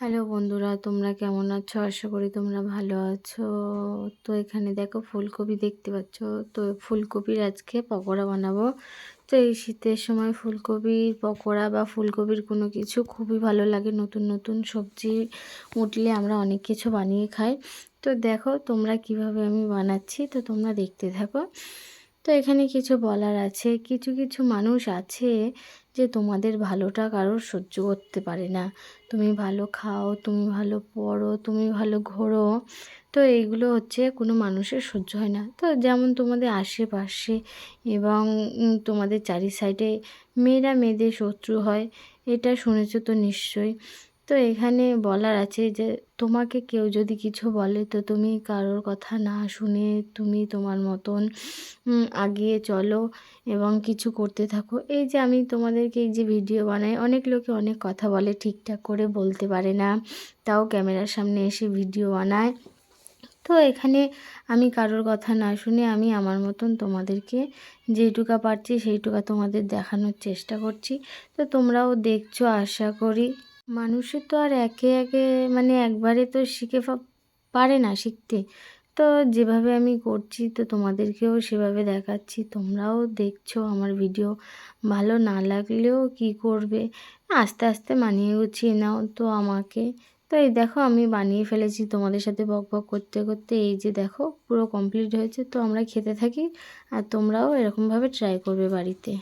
Hello বন্ধুরা, তোমরা কেমন আছো? আশা করি তোমরা ভালো আছো। তো এখানে দেখো ফুলকপি দেখতে পাচ্ছ। তো ফুলকপির আজকে পকোড়া বানাবো। তো এই শীতের সময় ফুলকপির পকোড়া বা ফুলকপির কোনো কিছু খুবই ভালো লাগে। নতুন নতুন সবজি উঠলে আমরা অনেক কিছু বানিয়ে খাই। তো দেখো তোমরা কিভাবে আমি বানাচ্ছি, তো তোমরা দেখতে থাকো। তো এখানে কিছু বলার আছে, কিছু কিছু মানুষ আছে যে তোমাদের ভালোটা কারোর সহ্য করতে পারে না। তুমি ভালো খাও, তুমি ভালো পড়ো, তুমি ভালো ঘোরো, তো এইগুলো হচ্ছে কোনো মানুষের সহ্য হয় না। তো যেমন তোমাদের আশেপাশে এবং তোমাদের চারি সাইডে মেয়েরা মেয়েদের শত্রু হয়, এটা শুনেছো তো নিশ্চয়ই। তো এখানে বলার আছে যে তোমাকে কেউ যদি কিছু বলে তো তুমি কারোর কথা না শুনে তুমি তোমার মতন এগিয়ে চলো এবং কিছু করতে থাকো। এই যে আমি তোমাদেরকে এই যে ভিডিও বানাই, অনেক লোকে অনেক কথা বলে, ঠিকঠাক করে বলতে পারে না, তাও ক্যামেরার সামনে এসে ভিডিও বানায়। তো এখানে আমি কারোর কথা না শুনে আমি আমার মতন তোমাদেরকে যেইটুকা পারছি সেইটুকা তোমাদের দেখানোর চেষ্টা করছি। তো তোমরাও দেখছো আশা করি। মানুষের তো আর একে একে মানে একবারে তো শিখে পারে না শিখতে। তো যেভাবে আমি করছি তো তোমাদেরকেও সেভাবে দেখাচ্ছি, তোমরাও দেখছো আমার ভিডিও। ভালো না লাগলেও কি করবে, আস্তে আস্তে মানিয়ে গুছিয়ে নাও তো আমাকে। তো এই দেখো আমি বানিয়ে ফেলেছি তোমাদের সাথে বক বক করতে করতে। এই যে দেখো পুরো কমপ্লিট হয়েছে। তো আমরা খেতে থাকি আর তোমরাও এরকমভাবে ট্রাই করবে বাড়িতে।